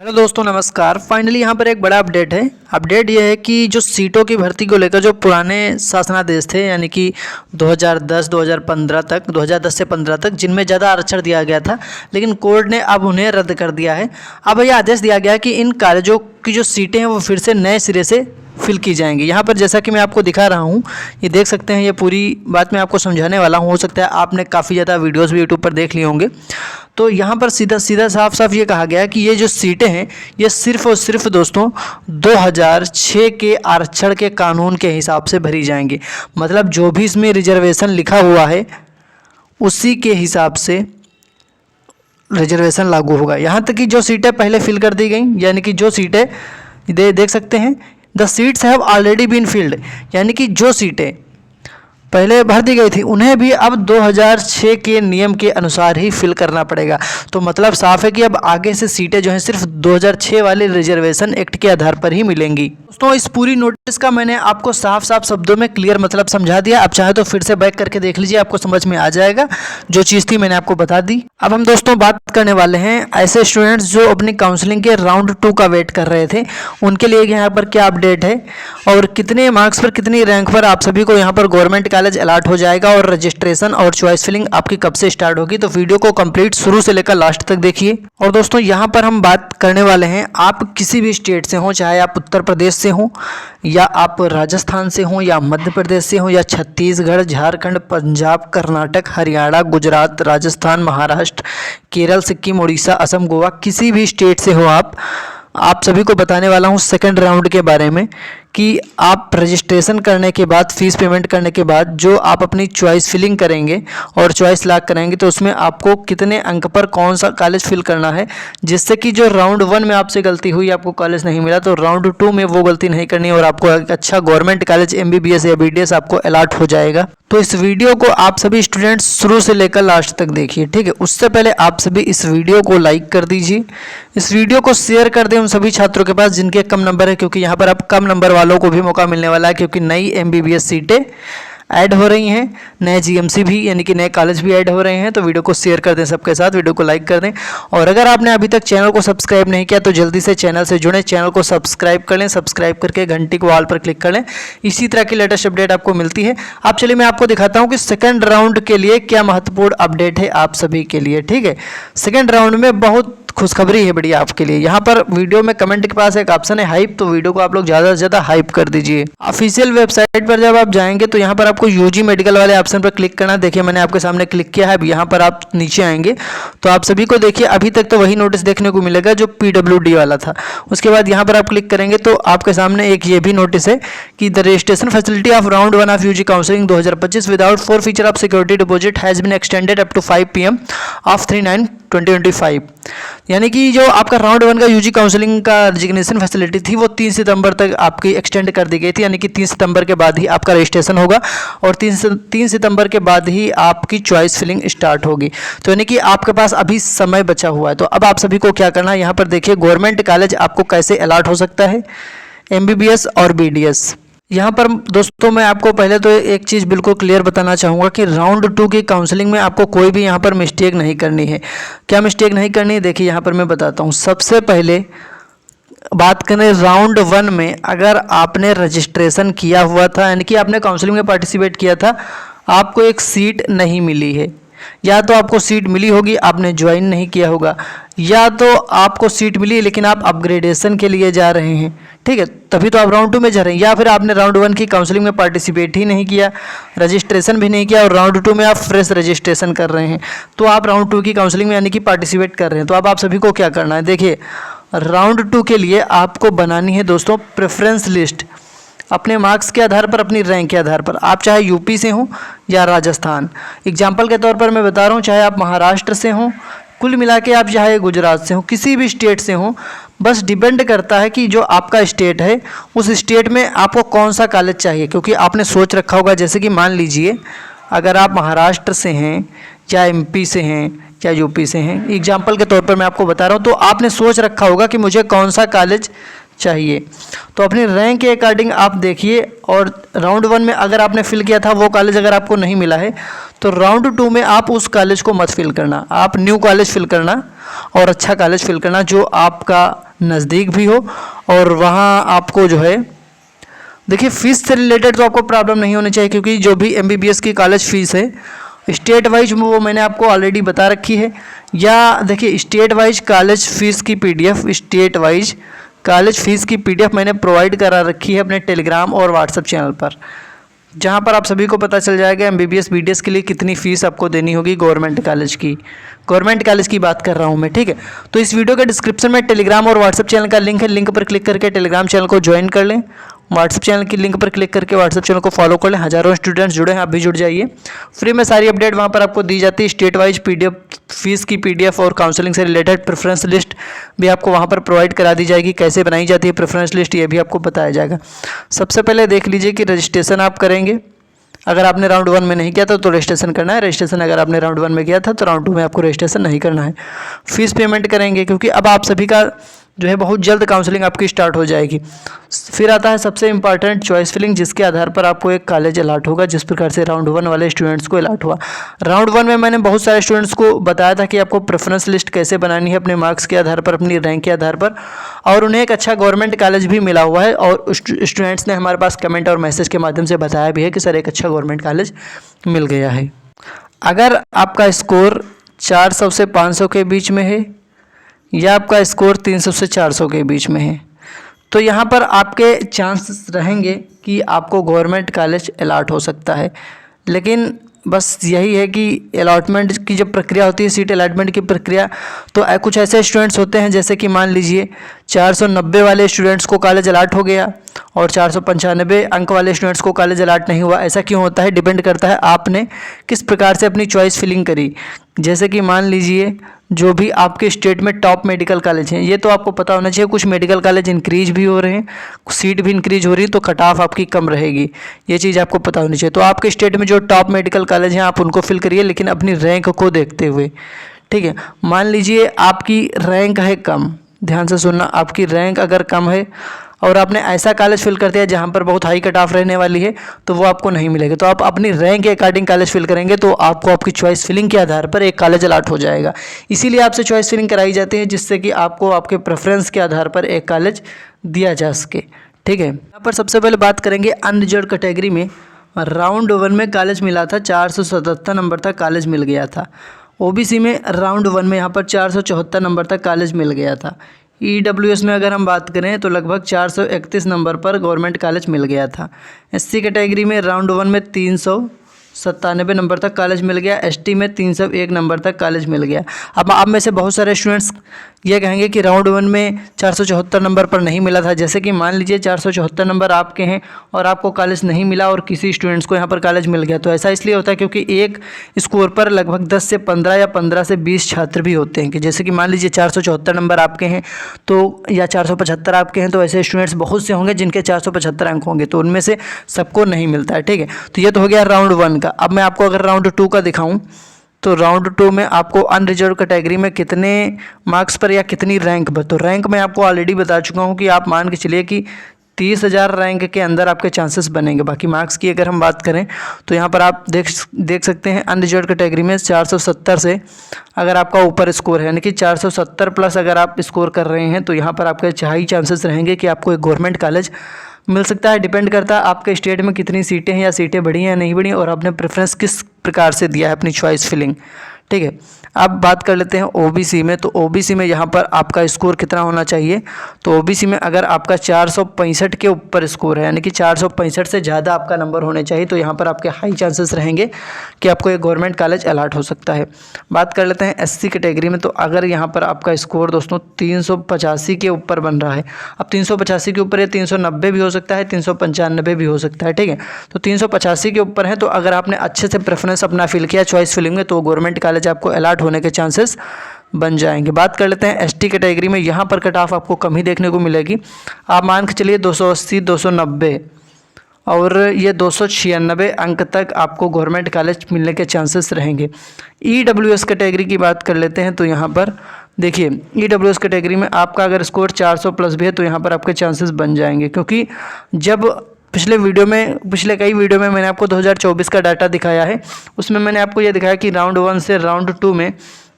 Hello दोस्तों, नमस्कार। Finally यहाँ पर एक बड़ा अपडेट है। अपडेट ये है कि जो सीटों की भर्ती को लेकर जो पुराने शासनादेश थे, यानी कि 2010 2015 तक 2010 से 15 तक जिनमें ज़्यादा आरक्षण दिया गया था, लेकिन कोर्ट ने अब उन्हें रद्द कर दिया है। अब यह आदेश दिया गया है कि इन कॉलेजों की जो सीटें हैं वो फिर से नए सिरे से फिल की जाएंगी। यहाँ पर जैसा कि मैं आपको दिखा रहा हूँ, ये देख सकते हैं, ये पूरी बात मैं आपको समझाने वाला हूँ। हो सकता है आपने काफ़ी ज़्यादा वीडियोस भी यूट्यूब पर देख लिए होंगे। तो यहाँ पर सीधा सीधा साफ साफ ये कहा गया है कि ये जो सीटें हैं ये सिर्फ और सिर्फ दोस्तों 2006 के आरक्षण के कानून के हिसाब से भरी जाएंगी। मतलब जो भी इसमें रिजर्वेशन लिखा हुआ है उसी के हिसाब से रिजर्वेशन लागू होगा। यहाँ तक कि जो सीटें पहले फिल कर दी गई, यानी कि जो सीटें देख सकते हैं, the seats have already been filled, यानी कि जो सीटें पहले भर दी गई थी उन्हें भी अब 2006 के नियम के अनुसार ही फिल करना पड़ेगा। तो मतलब साफ है कि अब आगे से सीटें जो हैं सिर्फ 2006 वाले रिजर्वेशन एक्ट के आधार पर ही मिलेंगी। दोस्तों, इस पूरी नोटिस का मैंने आपको साफ साफ शब्दों में क्लियर मतलब समझा दिया। आप चाहे तो फिर से बैक करके देख लीजिए, आपको समझ में आ जाएगा। जो चीज़ थी मैंने आपको बता दी। अब हम दोस्तों बात करने वाले हैं ऐसे स्टूडेंट्स जो अपनी काउंसलिंग के राउंड 2 का वेट कर रहे थे, उनके लिए यहाँ पर क्या अपडेट है और कितने मार्क्स पर कितनी रैंक पर आप सभी को यहाँ पर गवर्नमेंट कॉलेज अलॉट हो जाएगा और रजिस्ट्रेशन और चॉइस फिलिंग आपकी कब से स्टार्ट होगी। तो वीडियो को कंप्लीट शुरू से लेकर लास्ट तक देखिए। और दोस्तों यहाँ पर हम बात करने वाले हैं, आप किसी भी स्टेट से हों, चाहे आप उत्तर प्रदेश से हों या आप राजस्थान से हों या मध्य प्रदेश से हों या छत्तीसगढ़, झारखंड, पंजाब, कर्नाटक, हरियाणा, गुजरात, राजस्थान, महाराष्ट्र, केरल, सिक्किम, उड़ीसा, असम, गोवा, किसी भी स्टेट से हो आप सभी को बताने वाला हूँ सेकंड राउंड के बारे में कि आप रजिस्ट्रेशन करने के बाद, फीस पेमेंट करने के बाद जो आप अपनी चॉइस फिलिंग करेंगे और चॉइस लॉक करेंगे तो उसमें आपको कितने अंक पर कौन सा कॉलेज फिल करना है, जिससे कि जो राउंड 1 में आपसे गलती हुई, आपको कॉलेज नहीं मिला, तो राउंड 2 में वो गलती नहीं करनी और आपको एक अच्छा गवर्नमेंट कॉलेज MBBS या BDS आपको अलॉट हो जाएगा। तो इस वीडियो को आप सभी स्टूडेंट्स शुरू से लेकर लास्ट तक देखिए, ठीक है। उससे पहले आप सभी इस वीडियो को लाइक कर दीजिए, इस वीडियो को शेयर कर दें उन सभी छात्रों के पास जिनके कम नंबर है, क्योंकि यहाँ पर आप कम नंबर वालों को भी मौका मिलने वाला है, क्योंकि नई MBBS सीटें ऐड हो रही हैं, नए GMC भी यानी कि नए कॉलेज भी ऐड हो रहे हैं। तो वीडियो को शेयर कर दें सबके साथ, वीडियो को लाइक कर दें। और अगर आपने अभी तक चैनल को सब्सक्राइब नहीं किया तो जल्दी से चैनल से जुड़ें, चैनल को सब्सक्राइब कर लें, सब्सक्राइब करके घंटी को ऑल पर क्लिक कर लें। इसी तरह की लेटेस्ट अपडेट आपको मिलती है। अब चलिए मैं आपको दिखाता हूँ कि सेकेंड राउंड के लिए क्या महत्वपूर्ण अपडेट है आप सभी के लिए, ठीक है। सेकेंड राउंड में बहुत खुशखबरी है बढ़िया आपके लिए। यहाँ पर वीडियो में कमेंट के पास एक ऑप्शन है हाइप, तो वीडियो को आप लोग ज़्यादा से ज़्यादा हाइप कर दीजिए। ऑफिशियल वेबसाइट पर जब आप जाएंगे तो यहाँ पर आपको UG मेडिकल वाले ऑप्शन पर क्लिक करना। देखिए मैंने आपके सामने क्लिक किया है। अब यहाँ पर आप नीचे आएंगे तो आप सभी को देखिए अभी तक तो वही नोटिस देखने को मिलेगा जो PWD वाला था। उसके बाद यहाँ पर आप क्लिक करेंगे तो आपके सामने एक ये भी नोटिस है कि the registration facility of round 1 of UG counselling 2025 without forfeiture of security deposit has been extended up to 5 PM of 3/9/2025। यानी कि जो आपका राउंड 1 का UG काउंसलिंग का रेजिग्नेशन फैसिलिटी थी वो 3 सितंबर तक आपकी एक्सटेंड कर दी गई थी। यानी कि 3 सितंबर के बाद ही आपका रजिस्ट्रेशन होगा और 3 सितंबर के बाद ही आपकी चॉइस फिलिंग स्टार्ट होगी। तो यानी कि आपके पास अभी समय बचा हुआ है। तो अब आप सभी को क्या करना है, यहाँ पर देखिए गवर्नमेंट कॉलेज आपको कैसे अलॉट हो सकता है, MBBS और BDS। यहाँ पर दोस्तों मैं आपको पहले तो एक चीज़ बिल्कुल क्लियर बताना चाहूँगा कि राउंड 2 की काउंसलिंग में आपको कोई भी यहाँ पर मिस्टेक नहीं करनी है। क्या मिस्टेक नहीं करनी है, देखिए यहाँ पर मैं बताता हूँ। सबसे पहले बात करें राउंड 1 में, अगर आपने रजिस्ट्रेशन किया हुआ था यानी कि आपने काउंसलिंग में पार्टिसिपेट किया था, आपको एक सीट नहीं मिली है, या तो आपको सीट मिली होगी आपने ज्वाइन नहीं किया होगा, या तो आपको सीट मिली लेकिन आप अपग्रेडेशन के लिए जा रहे हैं, ठीक है, तभी तो आप राउंड 2 में जा रहे हैं, या फिर आपने राउंड 1 की काउंसलिंग में पार्टिसिपेट ही नहीं किया, रजिस्ट्रेशन भी नहीं किया और राउंड 2 में आप फ्रेश रजिस्ट्रेशन कर रहे हैं, तो आप राउंड 2 की काउंसलिंग में यानी कि पार्टिसिपेट कर रहे हैं। तो अब आप सभी को क्या करना है, देखिए राउंड 2 के लिए आपको बनानी है दोस्तों प्रेफरेंस लिस्ट अपने मार्क्स के आधार पर, अपनी रैंक के आधार पर। आप चाहे UP से हों या राजस्थान, एग्जाम्पल के तौर पर मैं बता रहा हूँ, चाहे आप महाराष्ट्र से हों, कुल मिला के आप चाहे गुजरात से हों, किसी भी स्टेट से हों, बस डिपेंड करता है कि जो आपका स्टेट है उस स्टेट में आपको कौन सा कॉलेज चाहिए। क्योंकि आपने सोच रखा होगा, जैसे कि मान लीजिए अगर आप महाराष्ट्र से हैं या MP से हैं या UP से हैं, एग्जाम्पल के तौर पर मैं आपको बता रहा हूँ, तो आपने सोच रखा होगा कि मुझे कौन सा कॉलेज चाहिए। तो अपनी रैंक के अकॉर्डिंग आप देखिए, और राउंड 1 में अगर आपने फिल किया था वो कॉलेज अगर आपको नहीं मिला है तो राउंड 2 में आप उस कॉलेज को मत फिल करना, आप न्यू कॉलेज फिल करना और अच्छा कॉलेज फिल करना जो आपका नज़दीक भी हो और वहाँ आपको जो है देखिए फ़ीस से रिलेटेड तो आपको प्रॉब्लम नहीं होनी चाहिए, क्योंकि जो भी MBBS की कॉलेज फ़ीस है स्टेट वाइज वो मैंने आपको ऑलरेडी बता रखी है। या देखिए स्टेट वाइज कॉलेज फ़ीस की PDF, state wise college fees की PDF मैंने प्रोवाइड करा रखी है अपने टेलीग्राम और व्हाट्सएप चैनल पर, जहाँ पर आप सभी को पता चल जाएगा MBBS BDS के लिए कितनी फ़ीस आपको देनी होगी गवर्नमेंट कॉलेज की बात कर रहा हूँ मैं, ठीक है। तो इस वीडियो के डिस्क्रिप्शन में टेलीग्राम और व्हाट्सएप चैनल का लिंक है, लिंक पर क्लिक करके टेलीग्राम चैनल को ज्वाइन कर लें, व्हाट्सएप चैनल की लिंक पर क्लिक करके व्हाट्सएप चैनल को फॉलो कर लें। हज़ारों स्टूडेंट्स जुड़े हैं, आप भी जुड़ जाइए। फ्री में सारी अपडेट वहाँ पर आपको दी जाती है, स्टेट वाइज PDF फीस की PDF और काउंसलिंग से रिलेटेड प्रेफरेंस लिस्ट भी आपको वहाँ पर प्रोवाइड करा दी जाएगी। कैसे बनाई जाती है प्रेफरेंस लिस्ट ये भी आपको बताया जाएगा। सबसे पहले देख लीजिए कि रजिस्ट्रेशन आप करेंगे, अगर आपने राउंड 1 में नहीं किया था तो रजिस्ट्रेशन करना है, रजिस्ट्रेशन अगर आपने राउंड 1 में किया था तो राउंड 2 में आपको रजिस्ट्रेशन नहीं करना है। फीस पेमेंट करेंगे क्योंकि अब आप सभी का जो है बहुत जल्द काउंसलिंग आपकी स्टार्ट हो जाएगी। फिर आता है सबसे इंपॉर्टेंट चॉइस फिलिंग, जिसके आधार पर आपको एक कॉलेज अलाट होगा, जिस प्रकार से राउंड 1 वाले स्टूडेंट्स को अलाट हुआ। राउंड 1 में मैंने बहुत सारे स्टूडेंट्स को बताया था कि आपको प्रेफरेंस लिस्ट कैसे बनानी है अपने मार्क्स के आधार पर, अपनी रैंक के आधार पर, और उन्हें एक अच्छा गवर्नमेंट कॉलेज भी मिला हुआ है। और स्टूडेंट्स ने हमारे पास कमेंट और मैसेज के माध्यम से बताया भी है कि सर एक अच्छा गवर्नमेंट कॉलेज मिल गया है। अगर आपका स्कोर 400 से 500 के बीच में है या आपका स्कोर 300 से 400 के बीच में है तो यहाँ पर आपके चांसेस रहेंगे कि आपको गवर्नमेंट कॉलेज अलाट हो सकता है। लेकिन बस यही है कि अलॉटमेंट की जब प्रक्रिया होती है, सीट अलॉटमेंट की प्रक्रिया, तो कुछ ऐसे स्टूडेंट्स होते हैं जैसे कि मान लीजिए 490 वाले स्टूडेंट्स को कॉलेज अलाट हो गया और 495 अंक वाले स्टूडेंट्स को कॉलेज अलाट नहीं हुआ। ऐसा क्यों होता है? डिपेंड करता है आपने किस प्रकार से अपनी चॉइस फिलिंग करी। जैसे कि मान लीजिए जो भी आपके स्टेट में टॉप मेडिकल कॉलेज हैं, ये तो आपको पता होना चाहिए, कुछ मेडिकल कॉलेज इंक्रीज भी हो रहे हैं, सीट भी इंक्रीज हो रही है, तो कट ऑफ आपकी कम रहेगी, ये चीज़ आपको पता होनी चाहिए। तो आपके स्टेट में जो टॉप मेडिकल कॉलेज हैं आप उनको फिल करिए, लेकिन अपनी रैंक को देखते हुए, ठीक है। मान लीजिए आपकी रैंक है कम, ध्यान से सुनना, आपकी रैंक अगर कम है और आपने ऐसा कॉलेज फिल कर दिया जहाँ पर बहुत हाई कट ऑफ रहने वाली है, तो वो आपको नहीं मिलेगा। तो आप अपनी रैंक के अकॉर्डिंग कॉलेज फिल करेंगे तो आपको आपकी चॉइस फिलिंग के आधार पर एक कॉलेज अलाट हो जाएगा। इसीलिए आपसे चॉइस फिलिंग कराई जाती है, जिससे कि आपको आपके प्रेफरेंस के आधार पर एक कॉलेज दिया जा सके, ठीक है। यहाँ पर सबसे पहले बात करेंगे अनरिजर्व कैटेगरी में राउंड 1 में कॉलेज मिला था, 477 नंबर तक कॉलेज मिल गया था। OBC में राउंड 1 में यहाँ पर 474 नंबर तक कॉलेज मिल गया था। EWS में अगर हम बात करें तो लगभग 431 नंबर पर गवर्नमेंट कॉलेज मिल गया था। SC कैटेगरी में राउंड 1 में 397 नंबर तक कॉलेज मिल गया, ST में 301 नंबर तक कॉलेज मिल गया। अब आप में से बहुत सारे स्टूडेंट्स ये कहेंगे कि राउंड 1 में 474 नंबर पर नहीं मिला था। जैसे कि मान लीजिए 474 नंबर आपके हैं और आपको कॉलेज नहीं मिला और किसी स्टूडेंट्स को यहाँ पर कॉलेज मिल गया, तो ऐसा इसलिए होता है क्योंकि एक स्कोर पर लगभग 10 से 15 या 15 से 20 छात्र भी होते हैं। कि जैसे कि मान लीजिए 474 नंबर आपके हैं तो या 475 आपके हैं, तो ऐसे स्टूडेंट्स बहुत से होंगे जिनके 475 अंक होंगे, तो उनमें से सबको नहीं मिलता है, ठीक है। तो ये तो हो गया राउंड 1 का। अब मैं आपको अगर राउंड 2 का दिखाऊं तो राउंड 2 में आपको अनरिजर्व कैटेगरी में कितने मार्क्स पर या कितनी रैंक पर, तो रैंक मैं आपको ऑलरेडी बता चुका हूं कि आप मान के चलिए कि 30,000 रैंक के अंदर आपके चांसेस बनेंगे। बाकी मार्क्स की अगर हम बात करें तो यहाँ पर आप देख सकते हैं अनरिजर्व कैटेगरी में 470 से अगर आपका ऊपर स्कोर है, यानी कि 470 प्लस अगर आप स्कोर कर रहे हैं, तो यहाँ पर आपके हाई चांसेस रहेंगे कि आपको एक गवर्नमेंट कॉलेज मिल सकता है। डिपेंड करता है आपके स्टेट में कितनी सीटें हैं, या सीटें बढ़ी हैं या नहीं बढ़ी, और आपने प्रेफरेंस किस प्रकार से दिया है अपनी चॉइस फिलिंग, ठीक है। अब बात कर लेते हैं OBC में। तो OBC में यहाँ पर आपका स्कोर कितना होना चाहिए, तो OBC में अगर आपका 465 के ऊपर स्कोर है, यानी कि 465 से ज़्यादा आपका नंबर होने चाहिए, तो यहाँ पर आपके हाई चांसेस रहेंगे कि आपको एक गवर्नमेंट कॉलेज अलाट हो सकता है। बात कर लेते हैं SC कैटेगरी में। तो अगर यहाँ पर आपका स्कोर दोस्तों 385 के ऊपर बन रहा है, अब 385 के ऊपर या 390 भी हो सकता है, 395 भी हो सकता है, ठीक है। तो 385 के ऊपर है, तो अगर आपने अच्छे से प्रेफरेंस अपना फिल किया चॉइस फिलिंग में, तो गवर्नमेंट कॉलेज आपको अलाट होने के चांसेस बन जाएंगे। बात कर लेते हैं ST कैटेगरी में। यहाँ पर कट ऑफ आपको कम ही देखने को मिलेगी। आप मान के चलिए 280, 290 और ये 296 अंक तक आपको गवर्नमेंट कॉलेज मिलने के चांसेस रहेंगे। EWS कैटेगरी की बात कर लेते हैं। तो यहाँ पर देखिए EWS कैटेगरी में आपका अगर स्कोर 400 प्लस भी है, तो यहाँ पर आपके चांसेस बन जाएंगे, क्योंकि जब पिछले कई वीडियो में मैंने आपको 2024 का डाटा दिखाया है, उसमें मैंने आपको ये दिखाया कि राउंड 1 से राउंड 2 में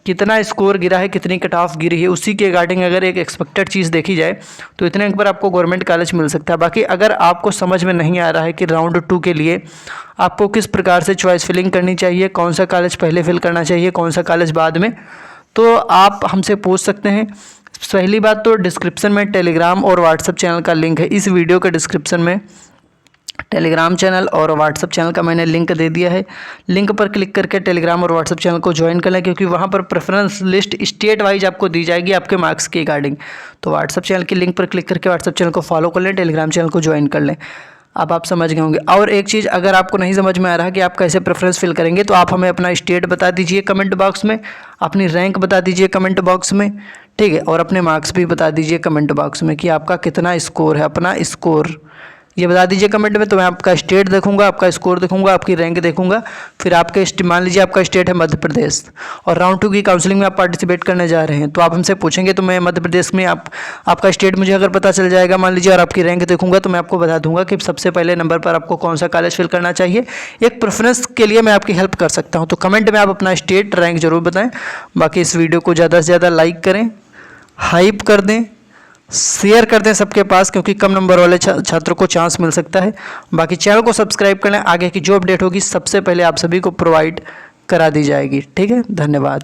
कितना स्कोर गिरा है, कितनी कट ऑफ गिरी है, उसी के रिगार्डिंग अगर एक एक्सपेक्टेड चीज़ देखी जाए तो इतने अंक पर आपको गवर्नमेंट कॉलेज मिल सकता है। बाकी अगर आपको समझ में नहीं आ रहा है कि राउंड 2 के लिए आपको किस प्रकार से चॉइस फिलिंग करनी चाहिए, कौन सा कॉलेज पहले फिल करना चाहिए, कौन सा कॉलेज बाद में, तो आप हमसे पूछ सकते हैं। पहली बात तो डिस्क्रिप्शन में टेलीग्राम और व्हाट्सएप चैनल का लिंक है। इस वीडियो के डिस्क्रिप्शन में टेलीग्राम चैनल और व्हाट्सएप चैनल का मैंने लिंक दे दिया है। लिंक पर क्लिक करके टेलीग्राम और व्हाट्सएप चैनल को ज्वाइन कर लें, क्योंकि वहाँ पर प्रेफरेंस लिस्ट स्टेट वाइज आपको दी जाएगी आपके मार्क्स के रिगार्डिंग। तो व्हाट्सएप चैनल की लिंक पर क्लिक करके व्हाट्सएप चैनल को फॉलो कर लें, टेलीग्राम चैनल को ज्वाइन कर लें। अब आप समझ गए होंगे। और एक चीज़, अगर आपको नहीं समझ में आ रहा कि आप कैसे प्रेफरेंस फिल करेंगे, तो आप हमें अपना स्टेट बता दीजिए कमेंट बॉक्स में, अपनी रैंक बता दीजिए कमेंट बॉक्स में, ठीक है, और अपने मार्क्स भी बता दीजिए कमेंट बॉक्स में कि आपका कितना स्कोर है, अपना स्कोर ये बता दीजिए कमेंट में। तो मैं आपका स्टेट देखूंगा, आपका स्कोर देखूंगा, आपकी रैंक देखूंगा, फिर आपके मान लीजिए आपका स्टेट है मध्य प्रदेश और राउंड 2 की काउंसलिंग में आप पार्टिसिपेट करने जा रहे हैं, तो आप हमसे पूछेंगे तो मैं मध्य प्रदेश में आपका स्टेट मुझे अगर पता चल जाएगा मान लीजिए, और आपकी रैंक देखूंगा, तो मैं आपको बता दूंगा कि सबसे पहले नंबर पर आपको कौन सा कॉलेज फिल करना चाहिए। एक प्रेफरेंस के लिए मैं आपकी हेल्प कर सकता हूँ। तो कमेंट में आप अपना स्टेट रैंक जरूर बताएँ। बाकी इस वीडियो को ज़्यादा से ज़्यादा लाइक करें, हाइप कर दें, शेयर कर दें सबके पास, क्योंकि कम नंबर वाले छात्रों को चांस मिल सकता है। बाकी चैनल को सब्सक्राइब कर लें, आगे की जो अपडेट होगी सबसे पहले आप सभी को प्रोवाइड करा दी जाएगी। ठीक है, धन्यवाद।